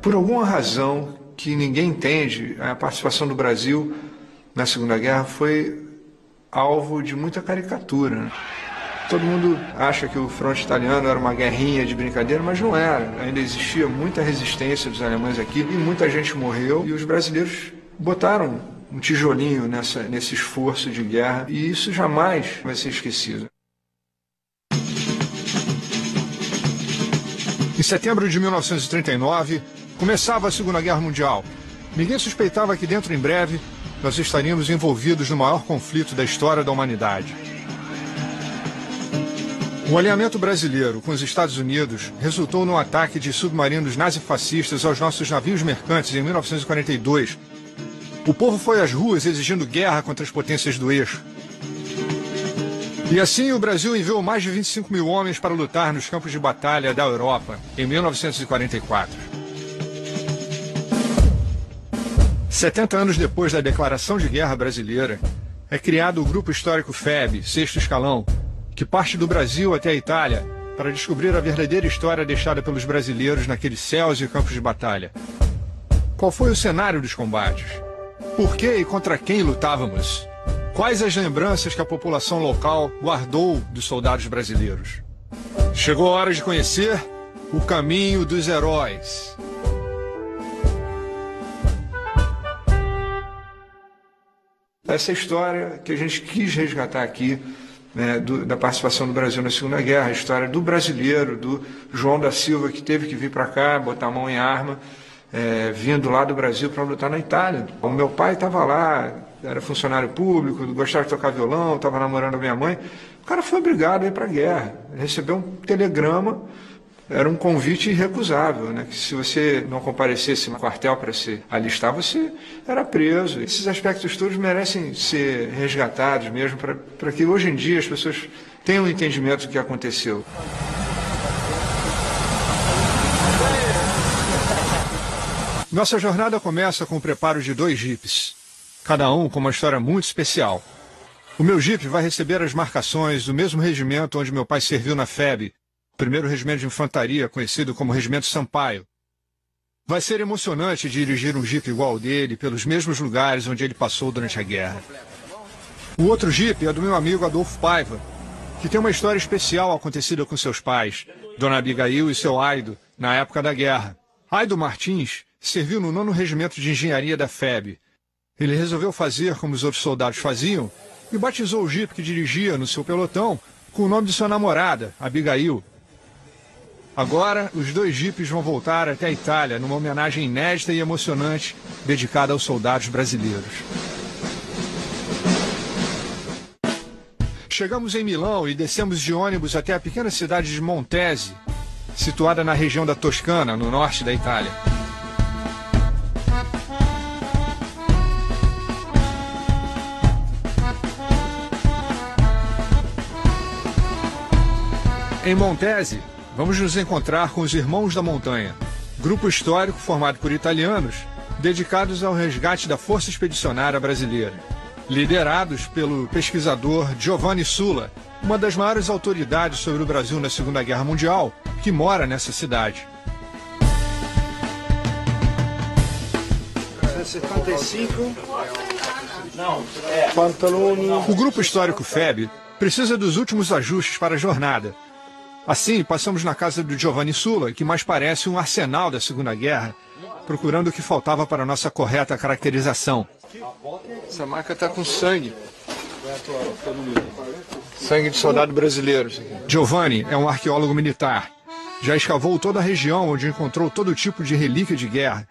Por alguma razão que ninguém entende, a participação do Brasil na Segunda Guerra foi alvo de muita caricatura, né? Todo mundo acha que o fronte italiano era uma guerrinha de brincadeira, mas não era. Ainda existia muita resistência dos alemães aqui e muita gente morreu. E os brasileiros botaram um tijolinho nesse esforço de guerra e isso jamais vai ser esquecido. Em setembro de 1939, começava a Segunda Guerra Mundial. Ninguém suspeitava que dentro em breve nós estaríamos envolvidos no maior conflito da história da humanidade. O alinhamento brasileiro com os Estados Unidos resultou no ataque de submarinos nazifascistas aos nossos navios mercantes em 1942. O povo foi às ruas exigindo guerra contra as potências do eixo. E assim o Brasil enviou mais de 25 mil homens para lutar nos campos de batalha da Europa em 1944. 70 anos depois da declaração de guerra brasileira, é criado o Grupo Histórico FEB, Sexto Escalão, que parte do Brasil até a Itália para descobrir a verdadeira história deixada pelos brasileiros naqueles céus e campos de batalha. Qual foi o cenário dos combates? Por que e contra quem lutávamos? Quais as lembranças que a população local guardou dos soldados brasileiros? Chegou a hora de conhecer o caminho dos heróis. Essa história que a gente quis resgatar aqui, né, da participação do Brasil na Segunda Guerra, a história do brasileiro, do João da Silva, que teve que vir para cá, botar a mão em arma, vindo lá do Brasil para lutar na Itália. O meu pai estava lá, era funcionário público, gostava de tocar violão, estava namorando a minha mãe. O cara foi obrigado a ir para a guerra. Ele recebeu um telegrama, era um convite irrecusável, né? Que se você não comparecesse no quartel para se alistar, você era preso. Esses aspectos todos merecem ser resgatados mesmo, para que hoje em dia as pessoas tenham um entendimento do que aconteceu. Nossa jornada começa com o preparo de 2 jipes, cada um com uma história muito especial. O meu jipe vai receber as marcações do mesmo regimento onde meu pai serviu na FEB, primeiro regimento de infantaria, conhecido como Regimento Sampaio. Vai ser emocionante dirigir um jipe igual ao dele, pelos mesmos lugares onde ele passou durante a guerra. O outro jipe é do meu amigo Adolfo Paiva, que tem uma história especial acontecida com seus pais, Dona Abigail e seu Aido, na época da guerra. Aido Martins serviu no 9º Regimento de Engenharia da FEB. Ele resolveu fazer como os outros soldados faziam e batizou o jipe que dirigia no seu pelotão com o nome de sua namorada, Abigail. Agora, os 2 jipes vão voltar até a Itália numa homenagem inédita e emocionante dedicada aos soldados brasileiros. Chegamos em Milão e descemos de ônibus até a pequena cidade de Montese, situada na região da Toscana, no norte da Itália. Em Montese, vamos nos encontrar com os Irmãos da Montanha, grupo histórico formado por italianos dedicados ao resgate da Força Expedicionária Brasileira, liderados pelo pesquisador Giovanni Sulla, uma das maiores autoridades sobre o Brasil na Segunda Guerra Mundial, que mora nessa cidade. 75 pantaloni. O grupo histórico FEB precisa dos últimos ajustes para a jornada. Assim, passamos na casa do Giovanni Sulla, que mais parece um arsenal da Segunda Guerra, procurando o que faltava para a nossa correta caracterização. Essa marca está com sangue. Sangue de soldado brasileiro. Giovanni é um arqueólogo militar. Já escavou toda a região onde encontrou todo tipo de relíquia de guerra.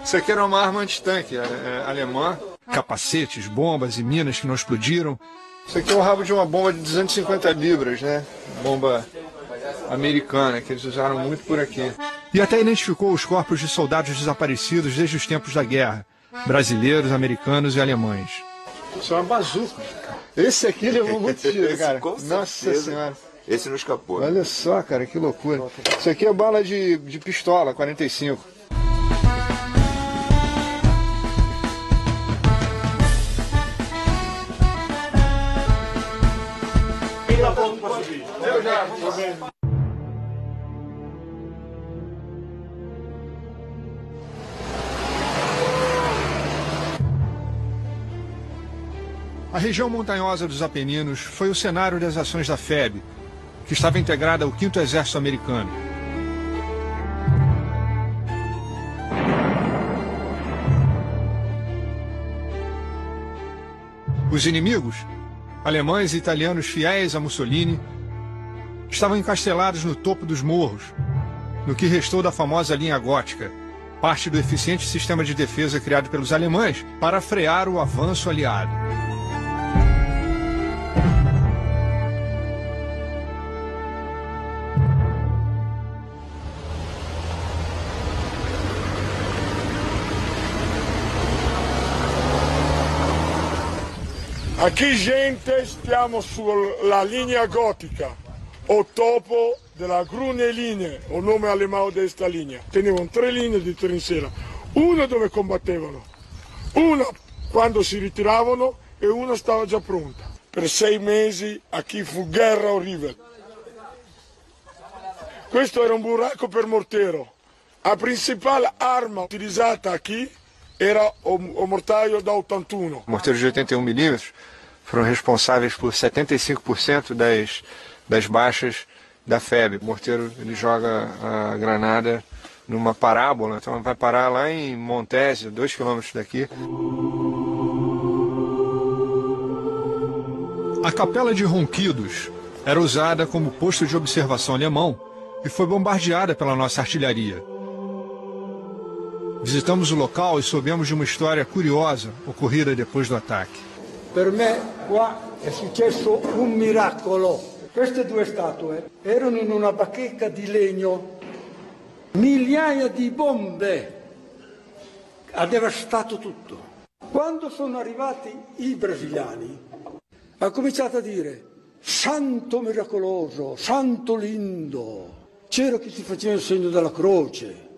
Isso aqui era uma arma antitanque, alemã. Capacetes, bombas e minas que não explodiram. Isso aqui é o rabo de uma bomba de 250 libras, né? Bomba americana, que eles usaram muito por aqui. E até identificou os corpos de soldados desaparecidos desde os tempos da guerra. Brasileiros, americanos e alemães. Isso é uma bazuca. Esse aqui levou muito tiro, cara. Nossa Senhora. Esse não escapou. Olha só, cara, que loucura. Isso aqui é bala de pistola, 45. A região montanhosa dos Apeninos foi o cenário das ações da FEB, que estava integrada ao 5º Exército Americano. Os inimigos, alemães e italianos fiéis a Mussolini, estavam encastelados no topo dos morros, no que restou da famosa linha gótica, parte do eficiente sistema de defesa criado pelos alemães para frear o avanço aliado. Aqui, gente, stiamo sulla linea gotica, o topo della Grüne Linie, o nome alemão desta linea. Tenevano 3 linee di trinchera, una dove combattevano, una quando si ritiravano e una stava già pronta. Per 6 mesi aqui fu guerra orribile. Questo era un burraco per mortero. La principale arma utilizzata aqui era o mortaio da 81. Morteiros de 81 milímetros foram responsáveis por 75% das baixas da FEB. O morteiro ele joga a granada numa parábola, então vai parar lá em Montese, 2 quilômetros daqui. A capela de Ronquidos era usada como posto de observação alemão e foi bombardeada pela nossa artilharia. Visitamos o local e soubemos de uma história curiosa ocorrida depois do ataque. Per me qua è successo un miracolo. Queste 2 statue erano in una bacheca di legno. Migliaia di bombe. Ha devastato tutto. Quando sono arrivati i brasiliani, ha cominciato a dire santo miracoloso, santo lindo. C'era chi si faceva il segno della croce.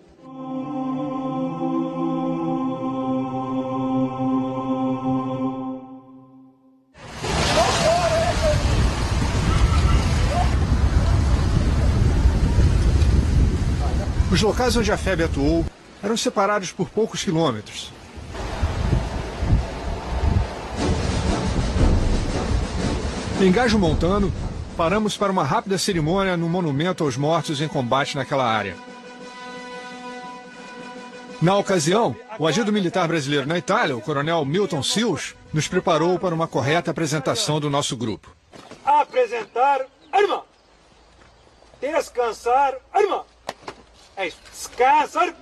Os locais onde a FEB atuou eram separados por poucos quilômetros. Em Gajo Montano, paramos para uma rápida cerimônia no monumento aos mortos em combate naquela área. Na ocasião, o agido militar brasileiro na Itália, o coronel Milton Sills, nos preparou para uma correta apresentação do nosso grupo. Apresentar arma! Descansar arma! É isso, descansar!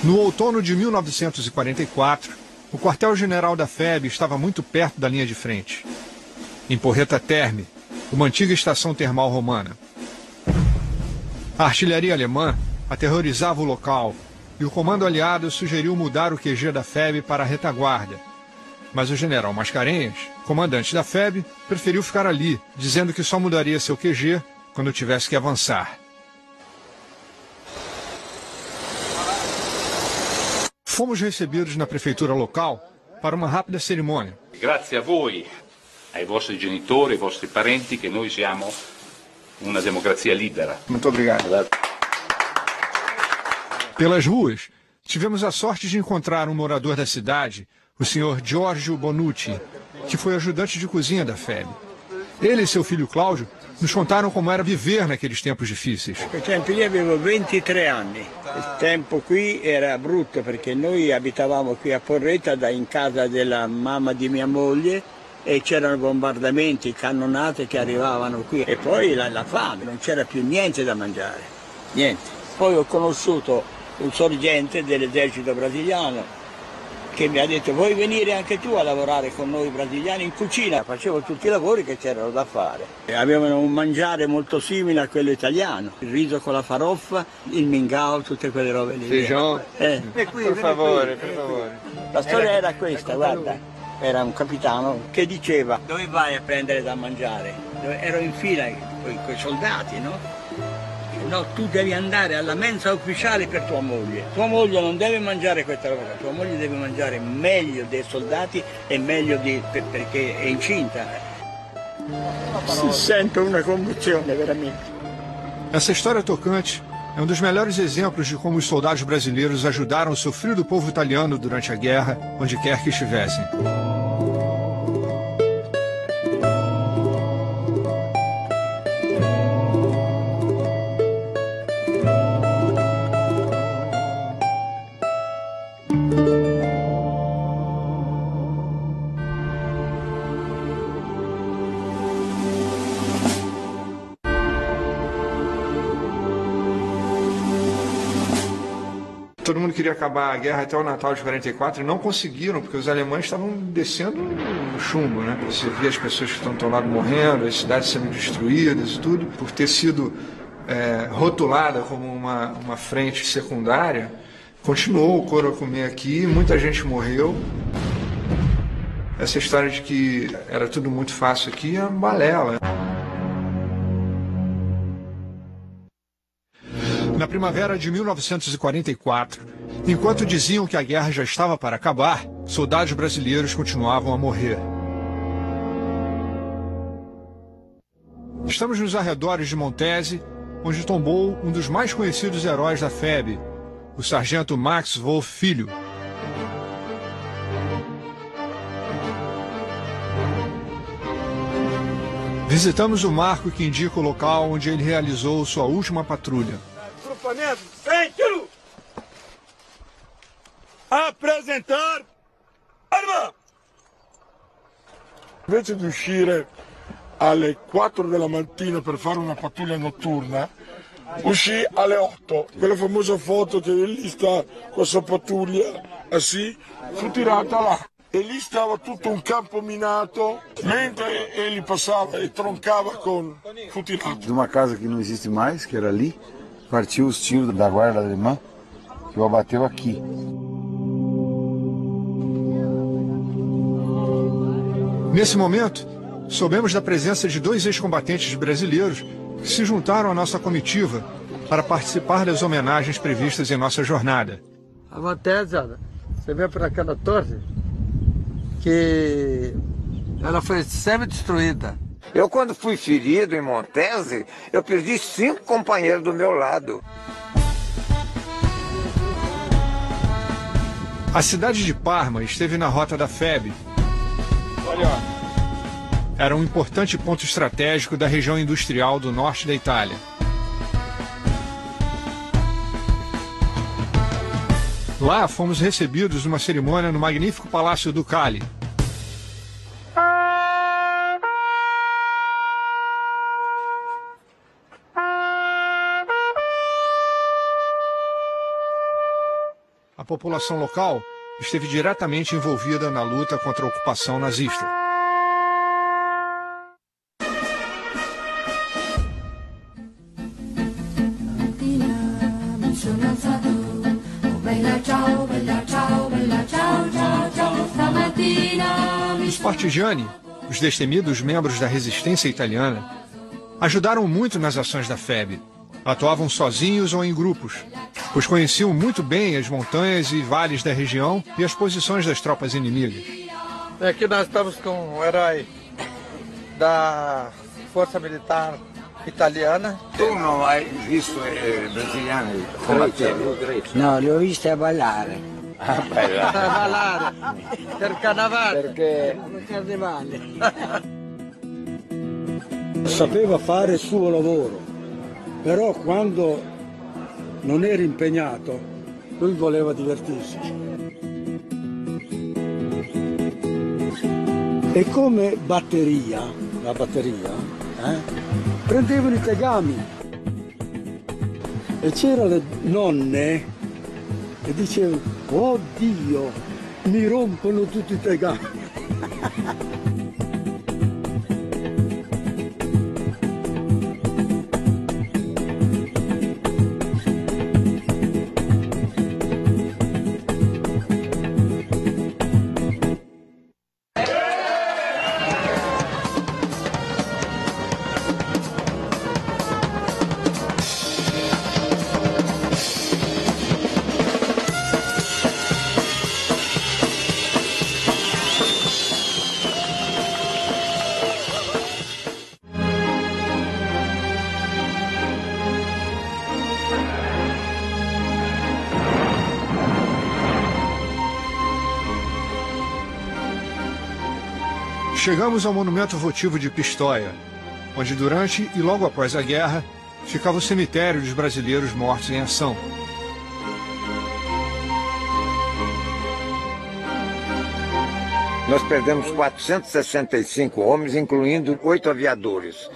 No outono de 1944, o quartel-general da FEB estava muito perto da linha de frente, em Porreta Terme, uma antiga estação termal romana. A artilharia alemã aterrorizava o local e o comando aliado sugeriu mudar o QG da FEB para a retaguarda. Mas o general Mascarenhas, comandante da FEB, preferiu ficar ali, dizendo que só mudaria seu QG quando tivesse que avançar. Fomos recebidos na prefeitura local para uma rápida cerimônia. Grazie a voi, ai vostri genitori, ai vostri parenti, che noi siamo uma democracia libera. Muito obrigado. Pelas ruas, tivemos a sorte de encontrar um morador da cidade, o senhor Giorgio Bonucci, que foi ajudante de cozinha da FEB. Ele e seu filho Cláudio nos contaram como era viver naqueles tempos difíceis. Quel tempo io avevo 23 anni. Il tempo qui era brutto perché noi abitavamo qui a Porretta in casa della mamma di mia moglie e c'erano bombardamenti, cannonate che arrivavano qui e poi la fame, non c'era più niente da mangiare, niente. Poi ho conosciuto un sorgente dell'esercito brasiliano che mi ha detto vuoi venire anche tu a lavorare con noi brasiliani in cucina? Facevo tutti i lavori che c'erano da fare. Avevano un mangiare molto simile a quello italiano, il riso con la faroffa, il mingau, tutte quelle robe lì. Feijão? Per favore. La storia era questa, guarda. Era un capitano che diceva dove vai a prendere da mangiare? Ero in fila con i soldati, no? No, tu devi andare alla mensa ufficiale per tua moglie. Tua moglie non deve mangiare questa roba, tua moglie deve mangiare meglio dei soldati e meglio perché è incinta. Si sente una commozione veramente. Essa história tocante é um dos melhores exemplos de como os soldados brasileiros ajudaram o sofrido povo italiano durante a guerra, onde quer que estivessem. Todo mundo queria acabar a guerra até o Natal de 44 e não conseguiram, porque os alemães estavam descendo no chumbo, né? Você via as pessoas que estão do teu lado morrendo, as cidades sendo destruídas e tudo, por ter sido rotulada como uma frente secundária. Continuou o couro a comer aqui, muita gente morreu. Essa história de que era tudo muito fácil aqui é uma balela. Na primavera de 1944, enquanto diziam que a guerra já estava para acabar, soldados brasileiros continuavam a morrer. Estamos nos arredores de Montese, onde tombou um dos mais conhecidos heróis da FEB, o sargento Max Wolf Filho. Visitamos o marco que indica o local onde ele realizou sua última patrulha. Tranquilo! Apresentar arma! Invece di uscire alle 4 della mattina per fare una pattuglia notturna, uscì alle 8. Quella famosa foto che lì sta questa pattuglia, assim, fu tirata là. E lì stava tutto un campo minato, mentre ele passava e troncava con futilati. De uma casa que não existe mais, que era ali, partiu os tiros da guarda alemã, que o abateu aqui. Nesse momento, soubemos da presença de 2 ex-combatentes brasileiros que se juntaram à nossa comitiva para participar das homenagens previstas em nossa jornada. A Montese, você vê por aquela torre que ela foi semi-destruída. Eu, quando fui ferido em Montese, eu perdi 5 companheiros do meu lado. A cidade de Parma esteve na rota da FEB. Era um importante ponto estratégico da região industrial do norte da Itália. Lá fomos recebidos numa cerimônia no magnífico Palácio Ducale. A população local esteve diretamente envolvida na luta contra a ocupação nazista. Os partigiani, os destemidos membros da resistência italiana, ajudaram muito nas ações da FEB. Atuavam sozinhos ou em grupos, pois conheciam muito bem as montanhas e vales da região e as posições das tropas inimigas. Aqui nós estamos com um herói da Força Militar Italiana. Tu non hai visto brasiliani combattere? No, li ho visti a ballare. A ballare per carnevale. Perché? Per carnevale. Sapeva fare il suo lavoro, però quando non era impegnato, lui voleva divertirsi. E come batteria, la batteria, prendevano i tegami e c'erano le nonne e dicevano: oh Dio, mi rompono tutti i tegami. Chegamos ao monumento votivo de Pistoia, onde durante e logo após a guerra ficava o cemitério dos brasileiros mortos em ação. Nós perdemos 465 homens, incluindo 8 aviadores.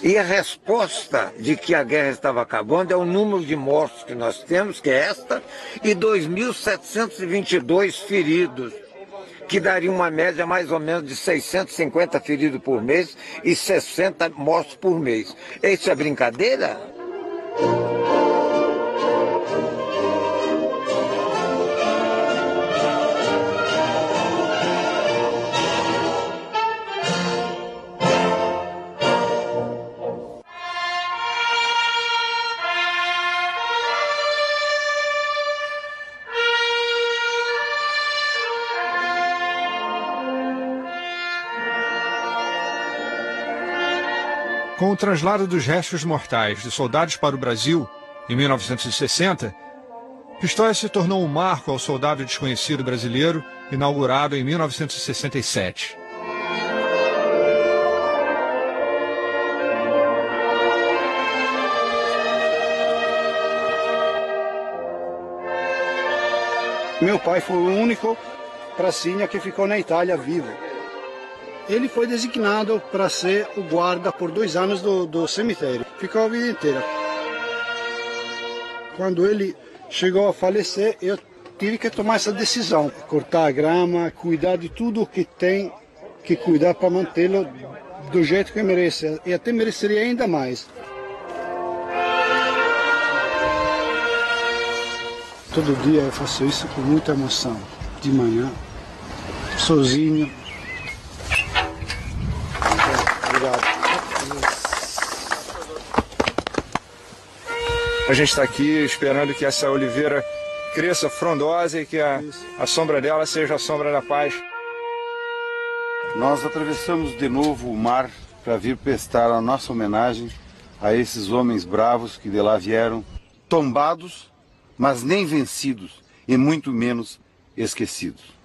E a resposta de que a guerra estava acabando é o número de mortos que nós temos, que é esta, e 2.722 feridos, que daria uma média mais ou menos de 650 feridos por mês e 60 mortos por mês. Isso é brincadeira? Com o traslado dos restos mortais de soldados para o Brasil, em 1960, Pistoia se tornou um marco ao soldado desconhecido brasileiro, inaugurado em 1967. Meu pai foi o único pracinha que ficou na Itália vivo. Ele foi designado para ser o guarda por 2 anos do cemitério. Ficou a vida inteira. Quando ele chegou a falecer, eu tive que tomar essa decisão. Cortar a grama, cuidar de tudo o que tem que cuidar para mantê-lo do jeito que merece. E até mereceria ainda mais. Todo dia eu faço isso com muita emoção. De manhã, sozinho. A gente está aqui esperando que essa oliveira cresça frondosa e que a sombra dela seja a sombra da paz. Nós atravessamos de novo o mar para vir prestar a nossa homenagem a esses homens bravos que de lá vieram, tombados, mas nem vencidos e muito menos esquecidos.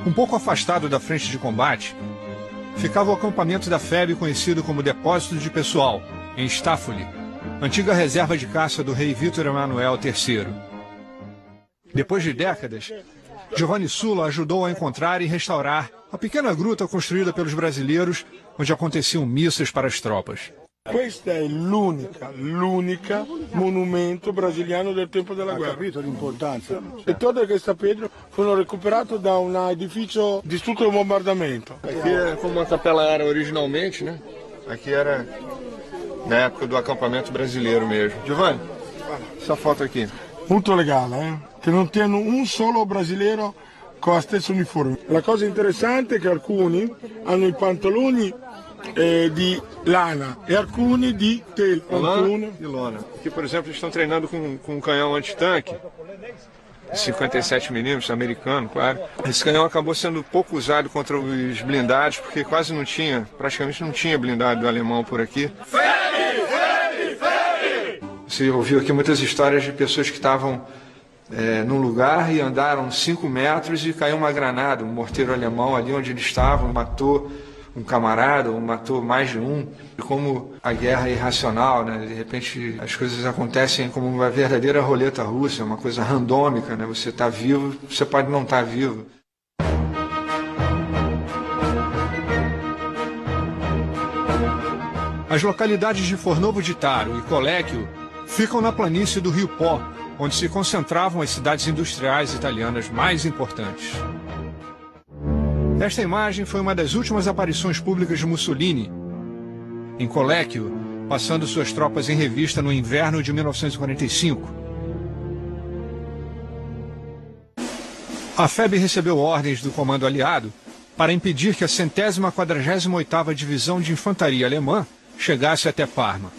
Um pouco afastado da frente de combate, ficava o acampamento da FEB, conhecido como Depósito de Pessoal, em Staffoli, antiga reserva de caça do rei Vítor Emanuel III. Depois de décadas, Giovanni Sulla ajudou a encontrar e restaurar a pequena gruta construída pelos brasileiros, onde aconteciam missas para as tropas. Questa è l'unica monumento brasiliano del tempo della guerra. Capito l'importanza? E tutte queste pietre furono recuperate da un edificio distrutto dal bombardamento. Aqui é como a capela era originalmente, né? Aqui era na época do acampamento brasileiro mesmo. Giovanni, essa foto aqui. Molto legale, che non tengono un solo brasileiro con la stessa uniforme. La cosa interessante è che alcuni hanno i pantaloni di lana e alcuni di tela. Lana e lona. Aqui, por exemplo, eles estão treinando com um canhão antitanque, 57mm, americano, claro. Esse canhão acabou sendo pouco usado contra os blindados, porque quase não tinha, praticamente não tinha blindado alemão por aqui. Você ouviu aqui muitas histórias de pessoas que estavam num lugar e andaram 5 metros e caiu uma granada, um morteiro alemão ali onde eles estavam, matou um camarada, ou matou mais de um. E como a guerra é irracional, né? De repente as coisas acontecem como uma verdadeira roleta russa, uma coisa randômica, né? Você está vivo, você pode não estar vivo. As localidades de Fornovo di Taro e Collecchio ficam na planície do Rio Pó, onde se concentravam as cidades industriais italianas mais importantes. Esta imagem foi uma das últimas aparições públicas de Mussolini, em Collecchio, passando suas tropas em revista no inverno de 1945. A FEB recebeu ordens do comando aliado para impedir que a 148ª Divisão de Infantaria Alemã chegasse até Parma.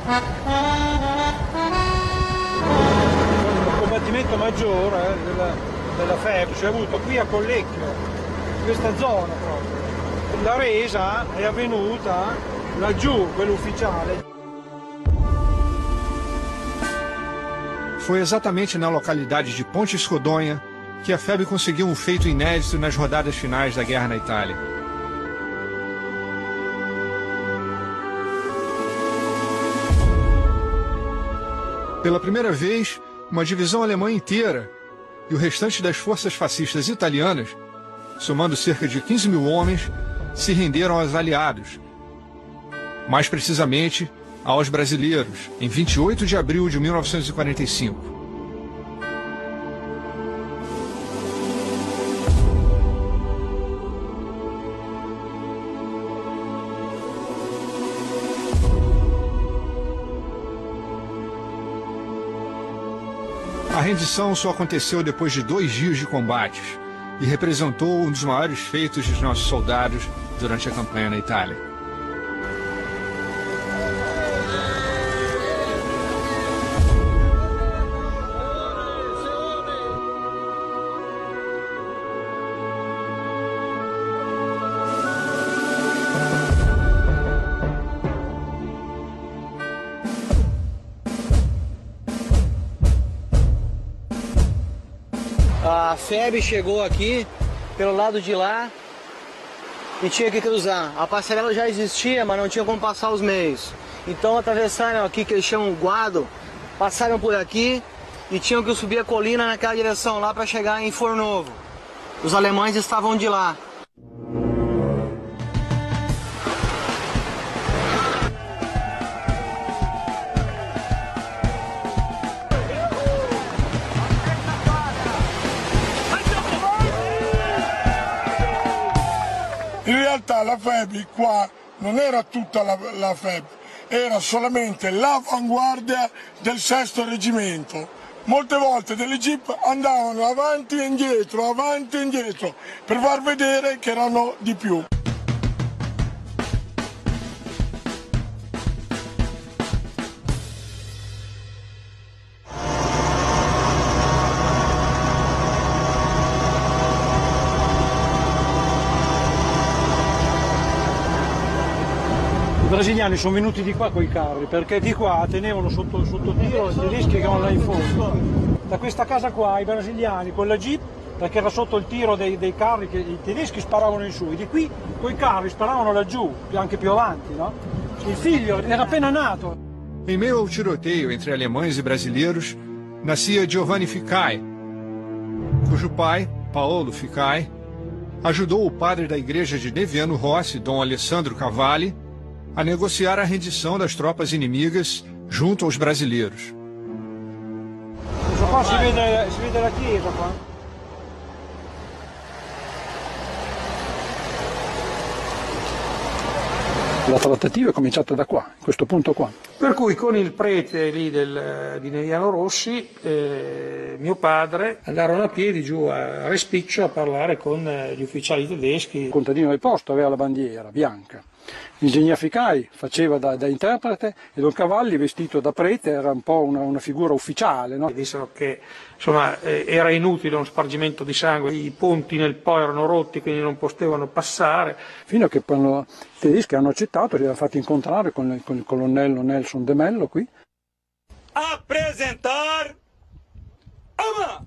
Il combattimento maggiore della FEB si è avuto qui a Collecchio, in questa zona proprio. La resa è avvenuta laggiù, quella ufficiale. Foi exatamente na localidade de Pontes Rodonha que a FEB conseguiu um feito inédito nas rodadas finais da guerra na Itália. Pela primeira vez, uma divisão alemã inteira e o restante das forças fascistas italianas, somando cerca de 15 mil homens, se renderam aos aliados. Mais precisamente, aos brasileiros, em 28 de abril de 1945. A rendição só aconteceu depois de 2 dias de combates e representou um dos maiores feitos dos nossos soldados durante a campanha na Itália. A FEB chegou aqui pelo lado de lá e tinha que cruzar. A passarela já existia, mas não tinha como passar os meios. Então atravessaram aqui, que eles chamam Guado, passaram por aqui e tinham que subir a colina naquela direção lá para chegar em Fornovo. Os alemães estavam de lá. In realtà la FEB qua non era tutta la FEB, era solamente l'avanguardia del 6° reggimento. Molte volte delle jeep andavano avanti e indietro, per far vedere che erano di più. I brasiliani sono venuti di qua con i carri perché di qua tenevano sotto tiro i tedeschi che erano là in fondo. Da questa casa qua i brasiliani con la jeep, perché era sotto il tiro dei carri che i tedeschi sparavano in su, e di qui con i carri sparavano laggiù, anche più avanti, no? Il figlio era appena nato. Em meio ao tiroteio entre alemães e brasileiros, nascia Giovanni Ficai, cujo pai, Paolo Ficai, ajudou o padre da igreja de Neviano Rossi, Dom Alessandro Cavalli, a negociar a rendição das tropas inimigas junto aos brasileiros. Questo qua si vede la chiesa qua. La trattativa è cominciata da qua, questo punto qua. Per cui con il prete lì di Neviano Rossi, mio padre, andarono a piedi giù a Respiccio a parlare con gli ufficiali tedeschi. Il contadino del posto aveva la bandiera bianca. L'ingegner Ficai faceva da interprete e Don Cavalli, vestito da prete, era un po' una figura ufficiale, no? Dissero che insomma, era inutile uno spargimento di sangue, i ponti nel Po erano rotti quindi non potevano passare. Fino a che i tedeschi hanno accettato, li hanno fatti incontrare con il colonnello Nelson De Mello qui. A presentar Ama!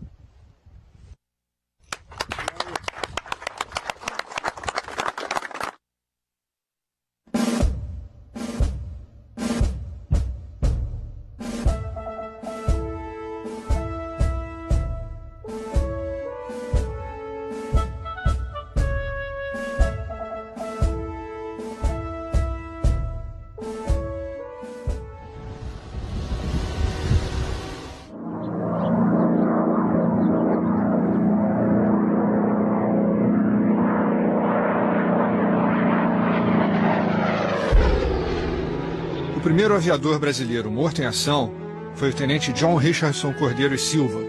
O primeiro aviador brasileiro morto em ação foi o tenente John Richardson Cordeiro e Silva.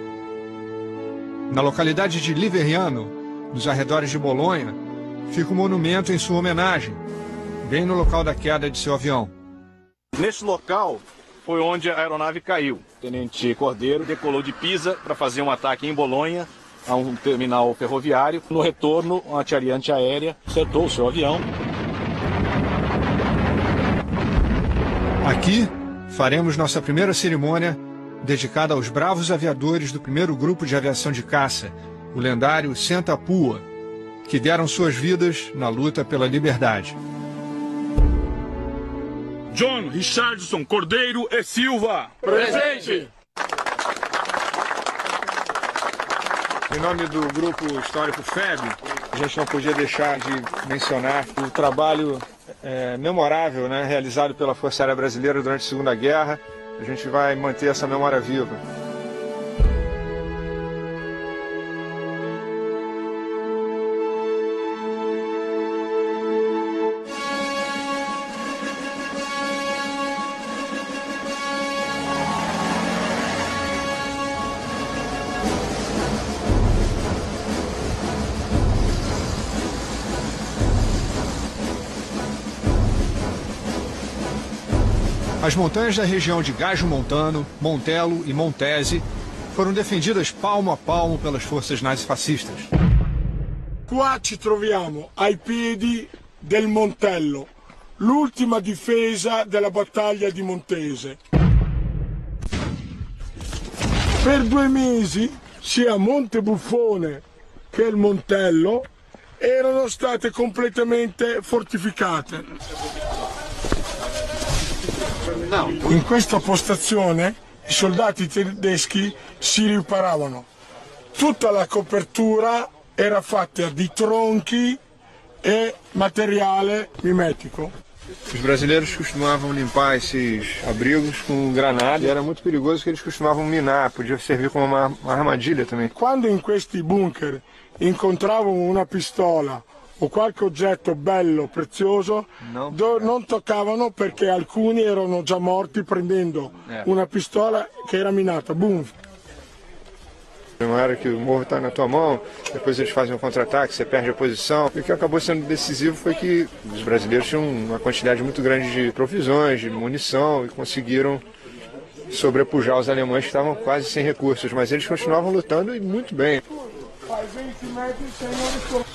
Na localidade de Liveriano, nos arredores de Bolonha, fica um monumento em sua homenagem, bem no local da queda de seu avião. Nesse local foi onde a aeronave caiu. O tenente Cordeiro decolou de Pisa para fazer um ataque em Bolonha, a um terminal ferroviário. No retorno, uma artilharia antiaérea acertou o seu avião. Aqui, faremos nossa primeira cerimônia dedicada aos bravos aviadores do primeiro grupo de aviação de caça, o lendário Santa Pua, que deram suas vidas na luta pela liberdade. John Richardson Cordeiro e Silva. Presente! Em nome do Grupo Histórico FEB, a gente não podia deixar de mencionar o trabalho memorável, né, realizado pela Força Aérea Brasileira durante a Segunda Guerra. A gente vai manter essa memória viva. As montanhas da região de Gaggio Montano, Montelo e Montese foram defendidas palmo a palmo pelas forças nazifascistas. Qua ci troviamo ai piedi del Montello, l'ultima difesa della battaglia di Montese. Per 2 mesi sia Monte Buffone che il Montello erano state completamente fortificate. In questa postazione i soldati tedeschi si riparavano. Tutta la copertura era fatta di tronchi e materiale mimetico. Os brasileiros costumavam limpar esses abrigos com granada e era muito perigoso que eles costumavam minar, podia servir como uma armadilha também. Quando in questi bunker incontravano una pistola o qualche oggetto bello, prezioso, non toccavano perché alcuni erano già morti prendendo una pistola che era minata. Boom! Uma hora que o morro está na tua mão, depois eles fazem um contra-ataque, você perde a posição. E o que acabou sendo decisivo foi que os brasileiros tinham uma quantidade muito grande de provisões, de munição, e conseguiram sobrepujar os alemães que estavam quase sem recursos. Mas eles continuavam lutando e muito bem.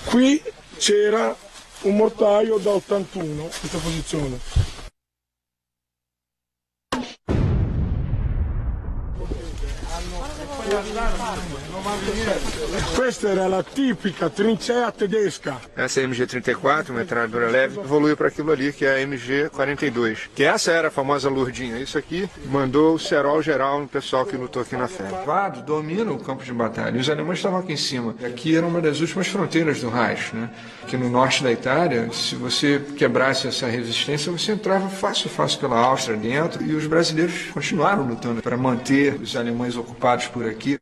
Qui c'era un mortaio da 81 in questa posizione. Questa era la tipica trincea tedesca. Essa é a MG-34, uma metralhadora leve, evoluiu para aquilo ali, que é a MG-42. Que essa era a famosa Lourdinha. Isso aqui mandou o cerol geral no pessoal que lutou aqui na FEB. O domina o campo de batalha. E os alemães estavam aqui em cima. Aqui era uma das últimas fronteiras do Reich, né? Aqui no norte da Itália, se você quebrasse essa resistência, você entrava fácil pela Áustria dentro. E os brasileiros continuaram lutando para manter os alemães ocupados por aqui.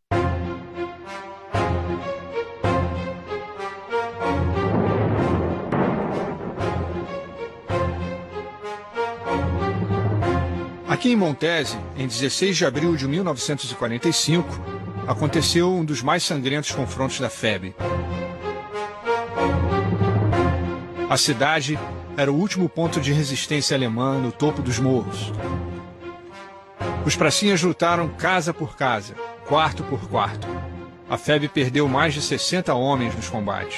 Aqui em Montese, em 16 de abril de 1945, aconteceu um dos mais sangrentos confrontos da FEB. A cidade era o último ponto de resistência alemã no topo dos morros. Os pracinhas lutaram casa por casa, quarto por quarto. A FEB perdeu mais de 60 homens nos combates.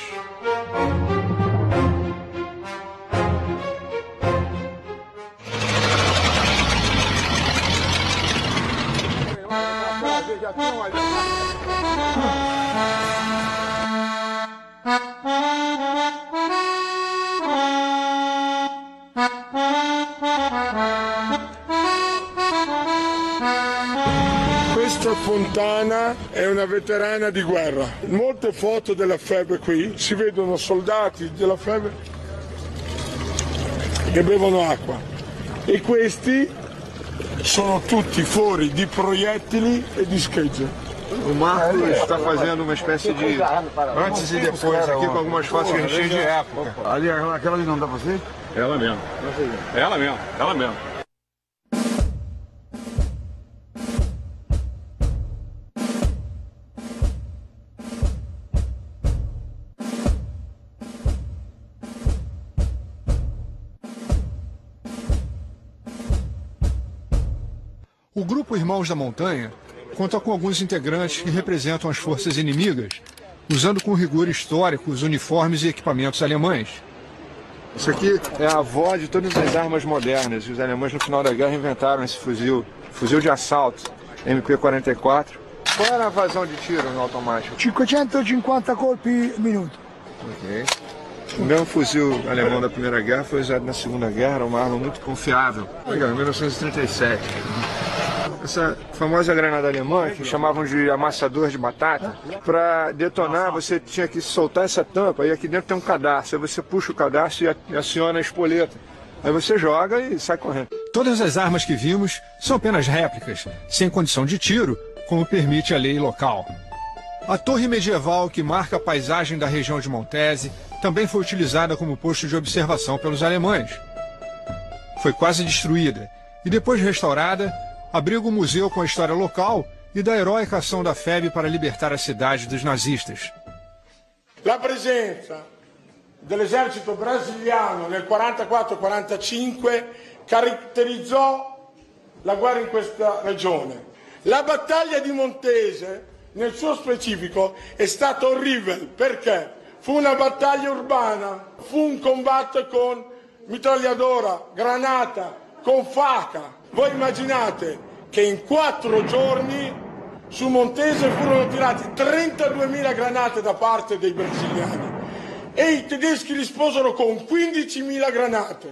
Questa Fontana è una veterana di guerra. Molte foto della FEB qui, si vedono soldati della FEB che bevono acqua. E questi sono tutti fori di proiettili e di schegge. O Marcos está fazendo uma espécie de antes e depois aqui com algumas fotos que a gente tinha de época. Ali, aquela ali não dá pra você? Ela mesmo. Ela mesmo. Ela mesmo. O grupo Irmãos da Montanha conta com alguns integrantes que representam as forças inimigas, usando com rigor histórico os uniformes e equipamentos alemães. Isso aqui é a avó de todas as armas modernas, e os alemães no final da guerra inventaram esse fuzil de assalto, MP-44. Qual era a vazão de tiro no automático? 550 colpi minuto. Ok. O mesmo fuzil alemão da Primeira Guerra foi usado na Segunda Guerra, era uma arma muito confiável. Legal, em 1937. Essa famosa granada alemã, que chamavam de amassador de batata, para detonar você tinha que soltar essa tampa e aqui dentro tem um cadarço. Aí você puxa o cadarço e aciona a espoleta. Aí você joga e sai correndo. Todas as armas que vimos são apenas réplicas, sem condição de tiro, como permite a lei local. A torre medieval que marca a paisagem da região de Montese também foi utilizada como posto de observação pelos alemães. Foi quase destruída e depois restaurada, abriga um museu com a história local e da heróica ação da FEB para libertar a cidade dos nazistas. La presenza dell'esercito brasiliano nel 44-45 caratterizzò la guerra in questa regione. La battaglia di Montese, nel suo specifico, è stata orribile perché fu una battaglia urbana, fu un combatto con mitragliatora, granata, con faca. Voi immaginate che in 4 giorni su Montese furono tirati 32.000 granate da parte dei brasiliani e i tedeschi risposero con 15.000 granate.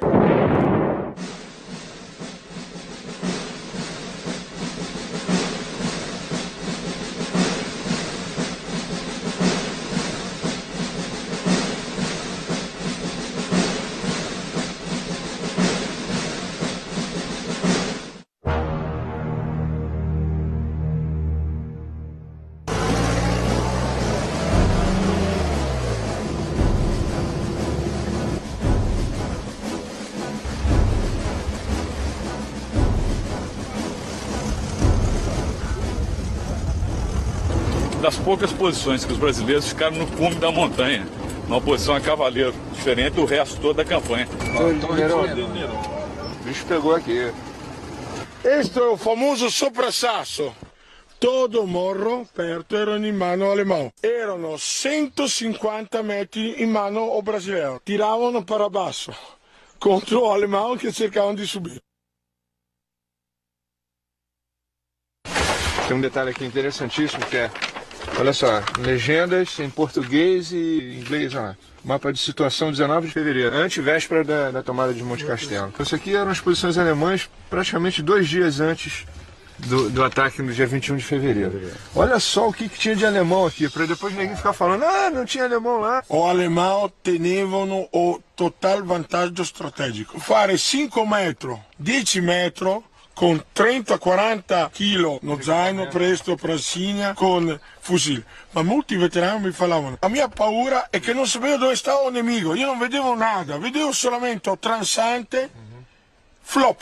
Das poucas posições que os brasileiros ficaram no cume da montanha, uma posição a cavaleiro, diferente do resto todo da campanha. O bicho pegou aqui. Questo è il famoso soprassasso. Todo morro perto erano in mano alemão. Erano 150 metri in mano o brasileiro. Tiravano para baixo contro o alemão che cercavano di subire. Tem um detalhe aqui interessantíssimo que é, olha só, legendas em português e inglês, ó. Mapa de situação 19 de fevereiro, antevéspera da tomada de Monte Castelo. Então, isso aqui eram as posições alemãs praticamente 2 dias antes do ataque no dia 21 de fevereiro. Olha só o que tinha de alemão aqui, para depois ninguém ficar falando, não tinha alemão lá. O alemão tenevano o total vantaggio strategico. Fare 5 metri, 10 metri, con 30-40 kg no zaino presto per Signa con fucile. Ma molti veterani mi parlavano, la mia paura è che non sapevo dove stava il nemico, io non vedevo nada, vedevo solamente o transante flop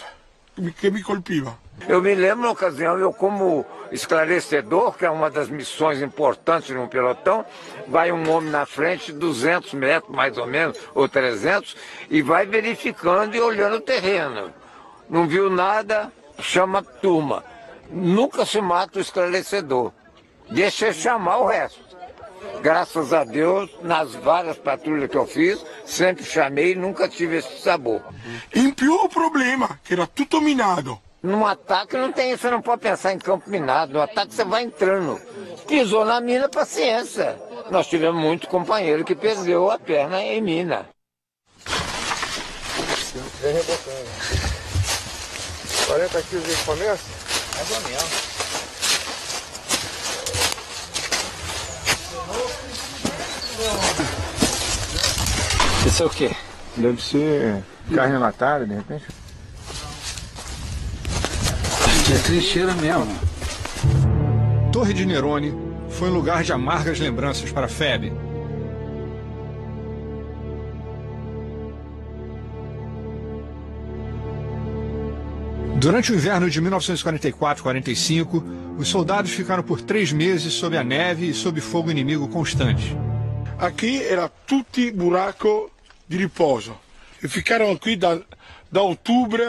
che mi colpiva. Eu me lembro na ocasião, eu como esclarecedor, que é uma das missões importantes num pelotão, vai um homem na frente, 200 metros mais ou menos, ou 300, e vai verificando e olhando o terreno. Não viu nada, chama a turma. Nunca se mata o esclarecedor. Deixa chamar o resto. Graças a Deus, nas várias patrulhas que eu fiz, sempre chamei e nunca tive esse sabor. In più o problema, que era tutto minado. Num ataque não tem, você não pode pensar em campo minado. No ataque você vai entrando. Pisou na mina, paciência. Nós tivemos muito companheiro que perdeu a perna em mina. Vem rebotando. 40 quilos de começa? Mais ou menos. Isso é o quê? Deve ser carne enlatada, de repente. É trincheira mesmo. Torre de Nerone foi um lugar de amargas lembranças para Febe. Durante o inverno de 1944-45, os soldados ficaram por 3 meses sob a neve e sob fogo inimigo constante. Aqui era tutti buraco di riposo. E ficarono qui da ottobre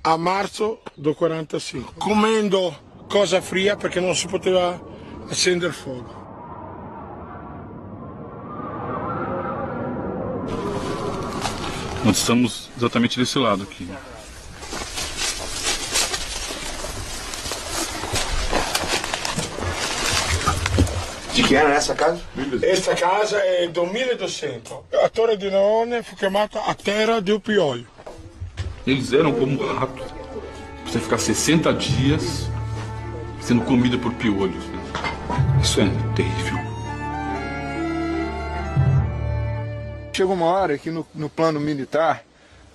a marzo do 45, comendo cosa fria perché non si poteva accendere fuoco. Nós estamos exatamente desse lado aqui. De que era essa casa? Questa casa è del 1200. A Torre di Leone fu chiamata a terra del piolho. Eles eram como um rato. Você ficar 60 dias sendo comida por piolhos. Né? Isso é terrível. Chega uma hora que no plano militar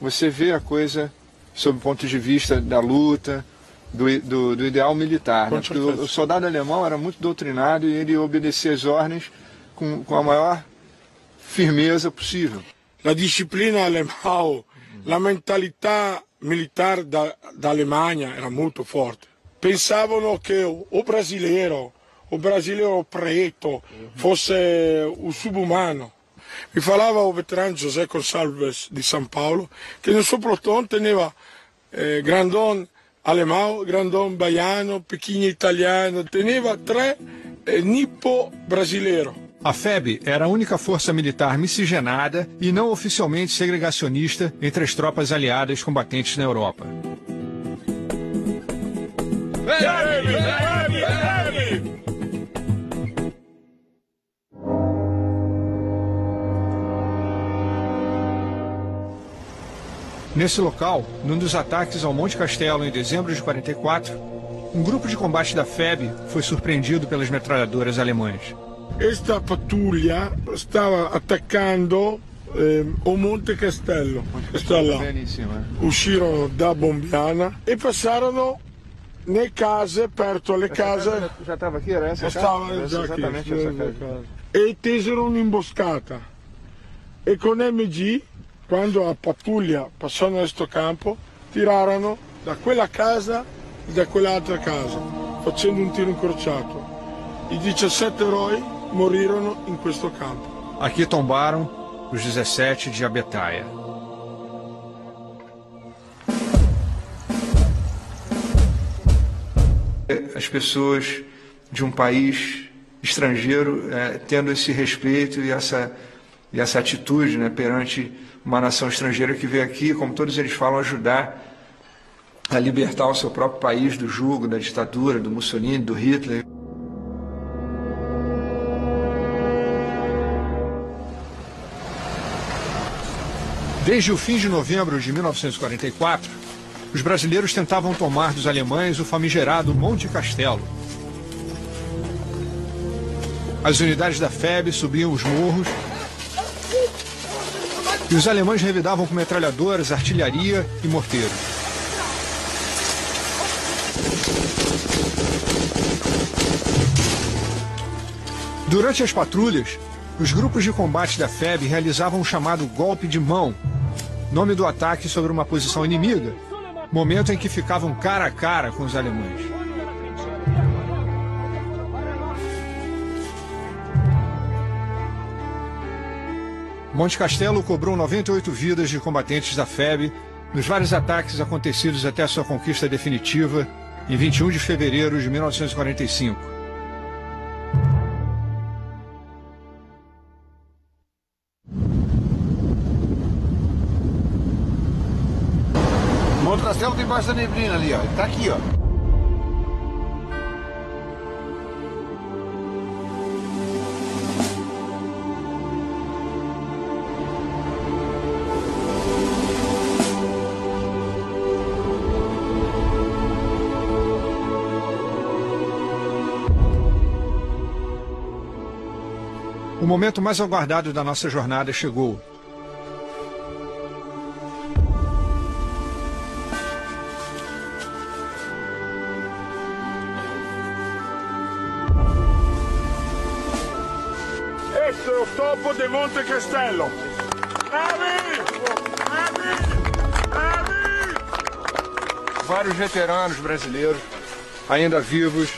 você vê a coisa sob o ponto de vista da luta, do ideal militar. Né? Porque o soldado alemão era muito doutrinado e ele obedecia às ordens com a maior firmeza possível. La disciplina alemã, la mentalità militare da Alemanha era molto forte. Pensavano che o brasileiro preto fosse un subumano. Mi falava o veterano José Gonçalves di San Paolo che nel suo plotone teneva grandon alemão, grandon baiano, pequeno italiano, teneva 3 nippo brasileiro. A FEB era a única força militar miscigenada e não oficialmente segregacionista entre as tropas aliadas combatentes na Europa. Nesse local, num dos ataques ao Monte Castelo em dezembro de 44, um grupo de combate da FEB foi surpreendido pelas metralhadoras alemãs. Esta pattuglia stava attaccando o Monte Castello, sta là. Uscirono da Bombiana e passarono nelle case, perto alle case. Já estava aqui, era essa casa? Stava già exatamente aqui, essa casa. E tesero un'imboscata. E con MG, quando a pattuglia passò in questo campo, tirarono da quella casa e da quell'altra casa, facendo un tiro incrociato. I 17 eroi morirono in questo campo. Aqui tombaram os 17 de Abetaia. As pessoas de um país estrangeiro tendo esse respeito e essa atitude, né, perante uma nação estrangeira que veio aqui, como todos eles falam, ajudar a libertar o seu próprio país do jugo, da ditadura, do Mussolini, do Hitler. Desde o fim de novembro de 1944, os brasileiros tentavam tomar dos alemães o famigerado Monte Castelo. As unidades da FEB subiam os morros e os alemães revidavam com metralhadoras, artilharia e morteiros. Durante as patrulhas, os grupos de combate da FEB realizavam o chamado golpe de mão, nome do ataque sobre uma posição inimiga, momento em que ficavam cara a cara com os alemães. Monte Castelo cobrou 98 vidas de combatentes da FEB nos vários ataques acontecidos até a sua conquista definitiva em 21 de fevereiro de 1945. Monte Castelo tem embaixo da neblina ali, ó. Ele tá aqui, ó. O momento mais aguardado da nossa jornada chegou. Questo è il topo di Monte Castello. Vários veteranos brasileiros, ainda vivos,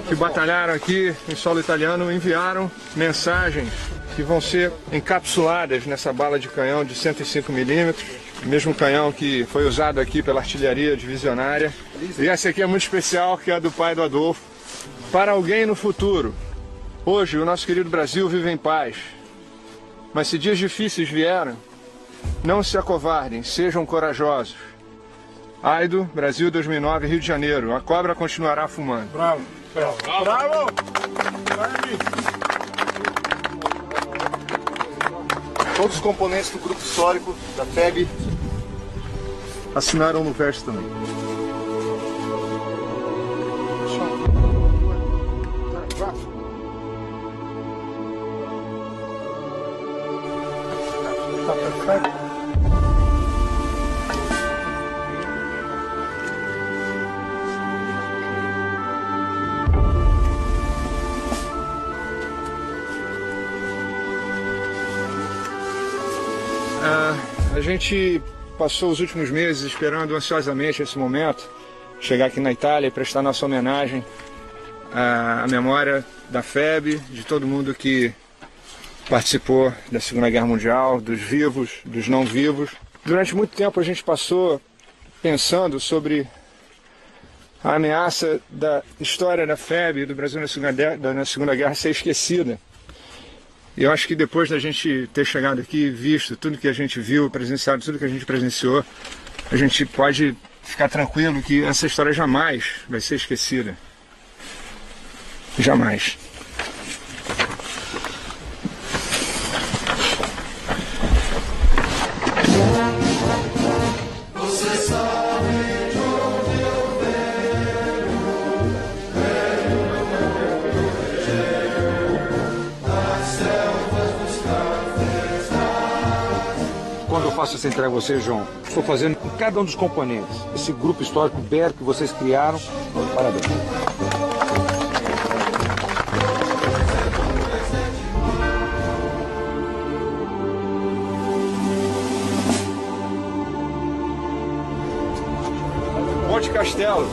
que batalharam aqui em solo italiano, enviaram mensagens que vão ser encapsuladas nessa bala de canhão de 105 milímetros, o mesmo canhão que foi usado aqui pela artilharia divisionária. E essa aqui é muito especial, que é a do pai do Adolfo. Para alguém no futuro. Hoje o nosso querido Brasil vive em paz. Mas se dias difíceis vieram, não se acovardem, sejam corajosos. Aido, Brasil 2009, Rio de Janeiro. A cobra continuará fumando. Bravo, bravo, bravo! Todos os componentes do grupo histórico da FEB assinaram no verso também. A gente passou os últimos meses esperando ansiosamente esse momento, chegar aqui na Itália e prestar nossa homenagem à memória da FEB, de todo mundo que participou da Segunda Guerra Mundial, dos vivos, dos não vivos. Durante muito tempo a gente passou pensando sobre a ameaça da história da FEB e do Brasil na Segunda Guerra ser esquecida. E eu acho que depois da gente ter chegado aqui e visto tudo que a gente viu, presenciado tudo que a gente presenciou, a gente pode ficar tranquilo que essa história jamais vai ser esquecida. Jamais. Quando eu faço essa entrega a você, João, estou fazendo com cada um dos componentes. Esse grupo histórico BER que vocês criaram, parabéns. Monte Castelo.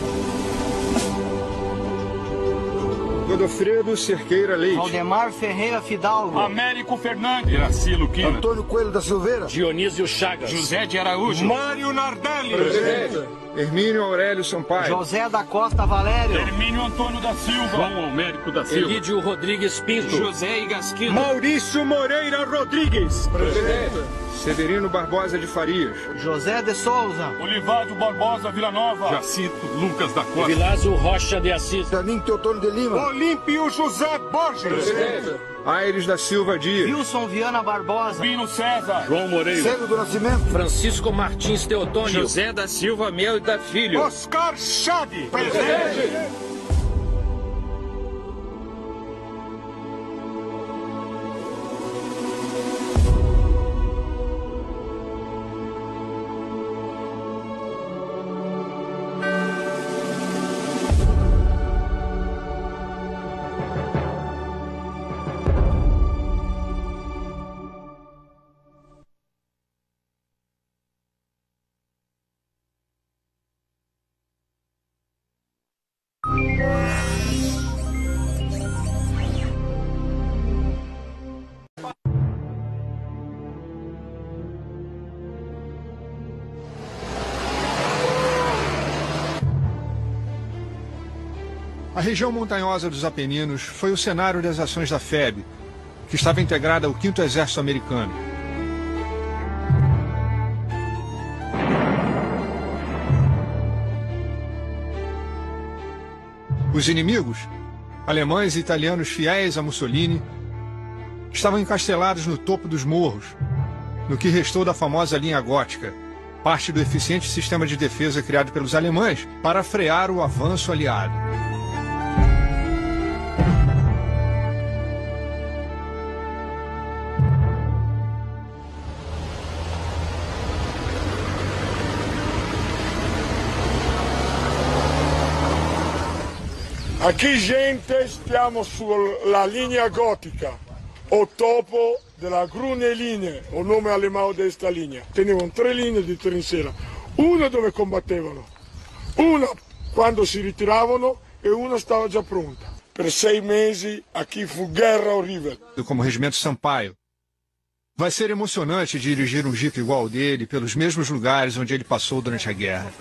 Godofredo Cerqueira Leite. Valdemar Ferreira Fidalgo. Américo Fernandes. Iraci Luquina. Antônio Coelho da Silveira. Dionísio Chagas. José de Araújo. Mário Nardelli. Presidente. Hermínio Aurélio Sampaio. José da Costa Valério. Hermínio Antônio da Silva. João Almérico da Silva. Elídio Rodrigues Pinto. José Igasquino. Maurício Moreira Rodrigues. Presidente. Severino Barbosa de Farias. José de Souza. Olivaldo Barbosa Villanova. Jacinto Lucas da Costa. Vilásio Rocha de Assis. Danim Teotônio de Lima. Olímpio José Borges. Presidente. Aires da Silva Dias. Wilson Viana Barbosa. Pino César. João Moreira. Cego do Nascimento. Francisco Martins Teotônio. José da Silva Mel e da Filho. Oscar Chade. Presente. A região montanhosa dos Apeninos foi o cenário das ações da FEB, que estava integrada ao 5º Exército Americano. Os inimigos, alemães e italianos fiéis a Mussolini, estavam encastelados no topo dos morros, no que restou da famosa linha gótica, parte do eficiente sistema de defesa criado pelos alemães para frear o avanço aliado. Aqui, gente, stiamo sulla linea gotica, o topo della Grüne Linie, o nome alemão desta linea. Tenevano 3 linee di trincea, una dove combattevano, una quando si ritiravano e una stava già pronta. Per 6 mesi aqui fu guerra horrível. Como Regimento Sampaio. Vai ser emocionante dirigir um jipe igual ao dele pelos mesmos lugares onde ele passou durante a guerra.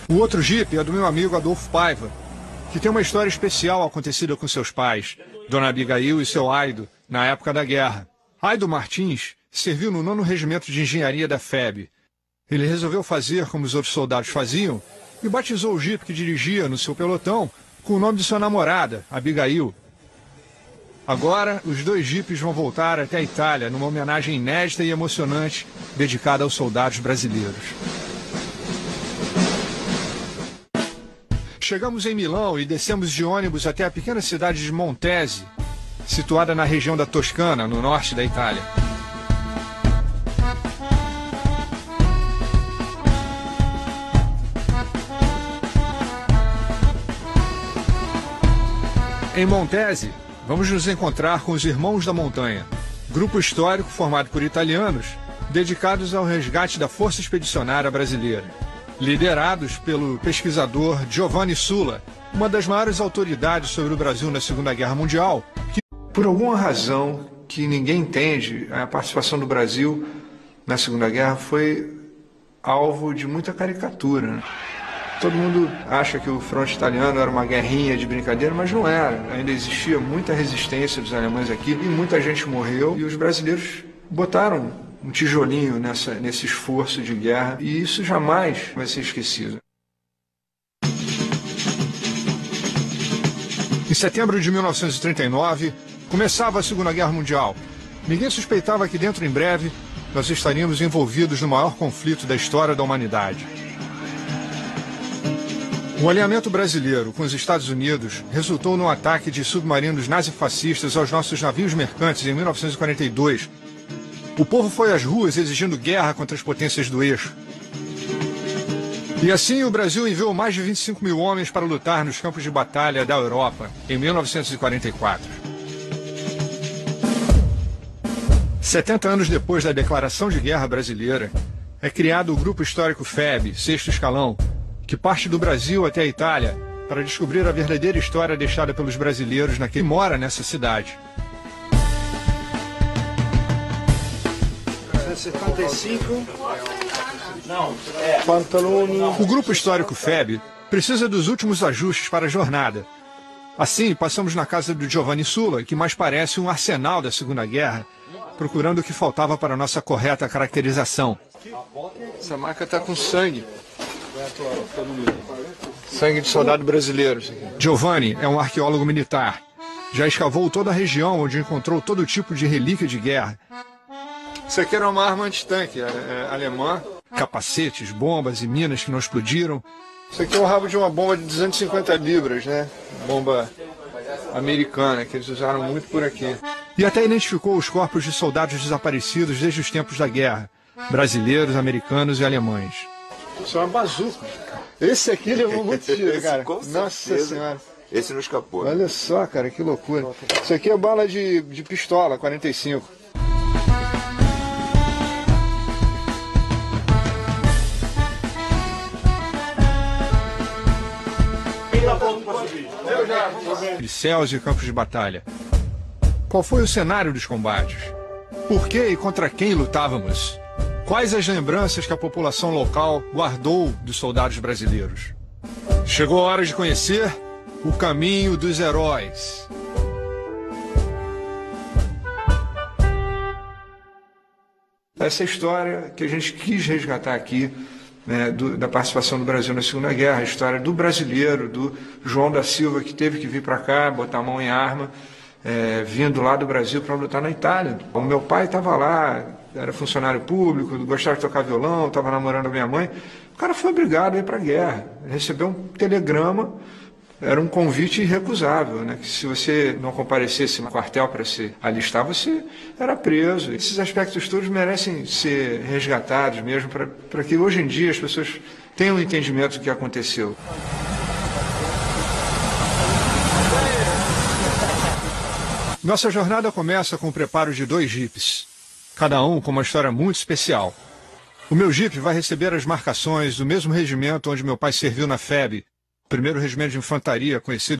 O outro jipe é do meu amigo Adolfo Paiva, que tem uma história especial acontecida com seus pais, Dona Abigail e seu Aido, na época da guerra. Aido Martins serviu no 9º Regimento de Engenharia da FEB. Ele resolveu fazer como os outros soldados faziam e batizou o jipe que dirigia no seu pelotão com o nome de sua namorada, Abigail. Agora, os 2 jipes vão voltar até a Itália numa homenagem inédita e emocionante dedicada aos soldados brasileiros. Chegamos em Milão e descemos de ônibus até a pequena cidade de Montese, situada na região da Toscana, no norte da Itália. Em Montese, vamos nos encontrar com os Irmãos da Montanha, grupo histórico formado por italianos dedicados ao resgate da Força Expedicionária Brasileira, liderados pelo pesquisador Giovanni Sulla, uma das maiores autoridades sobre o Brasil na Segunda Guerra Mundial. Por alguma razão que ninguém entende, a participação do Brasil na Segunda Guerra foi alvo de muita caricatura, né? Todo mundo acha que o fronte italiano era uma guerrinha de brincadeira, mas não era. Ainda existia muita resistência dos alemães aqui e muita gente morreu. E os brasileiros botaram um tijolinho nesse esforço de guerra e isso jamais vai ser esquecido. Em setembro de 1939, começava a Segunda Guerra Mundial. Ninguém suspeitava que dentro em breve nós estaríamos envolvidos no maior conflito da história da humanidade. O alinhamento brasileiro com os Estados Unidos resultou no ataque de submarinos nazifascistas aos nossos navios mercantes em 1942. O povo foi às ruas exigindo guerra contra as potências do eixo. E assim o Brasil enviou mais de 25 mil homens para lutar nos campos de batalha da Europa em 1944. 70 anos depois da declaração de guerra brasileira, é criado o Grupo Histórico FEB, 6º Escalão, que parte do Brasil até a Itália para descobrir a verdadeira história deixada pelos brasileiros que mora nessa cidade. 75. O Grupo Histórico FEB precisa dos últimos ajustes para a jornada. Assim, passamos na casa do Giovanni Sulla, que mais parece um arsenal da Segunda Guerra, procurando o que faltava para a nossa correta caracterização. Essa marca está com sangue. Sangue de soldado brasileiro. Giovanni é um arqueólogo militar. Já escavou toda a região onde encontrou todo tipo de relíquia de guerra. Isso aqui era uma arma antitanque alemã. Capacetes, bombas e minas que não explodiram. Isso aqui é o rabo de uma bomba de 250 libras, né? Bomba americana, que eles usaram muito por aqui. E até identificou os corpos de soldados desaparecidos desde os tempos da guerra. Brasileiros, americanos e alemães. Isso é uma bazuca. Esse aqui levou muito tiro, cara. Nossa Senhora. Esse não escapou. Olha só, cara, que loucura. Isso aqui é bala de pistola, 45. De céus e campos de batalha. Qual foi o cenário dos combates? Por que e contra quem lutávamos? Quais as lembranças que a população local guardou dos soldados brasileiros? Chegou a hora de conhecer o caminho dos heróis. Essa história que a gente quis resgatar aqui, né, da participação do Brasil na Segunda Guerra, a história do brasileiro, do João da Silva, que teve que vir para cá, botar a mão em arma, vindo lá do Brasil para lutar na Itália. O meu pai estava lá, era funcionário público, gostava de tocar violão, estava namorando a minha mãe. O cara foi obrigado a ir para a guerra. Ele recebeu um telegrama, era um convite irrecusável, né? Que se você não comparecesse no quartel para se alistar, você era preso. Esses aspectos todos merecem ser resgatados mesmo, para que hoje em dia as pessoas tenham um entendimento do que aconteceu. Nossa jornada começa com o preparo de 2 jipes, cada um com uma história muito especial. O meu jipe vai receber as marcações do mesmo regimento onde meu pai serviu na FEB, o 1º Regimento de Infantaria, conhecido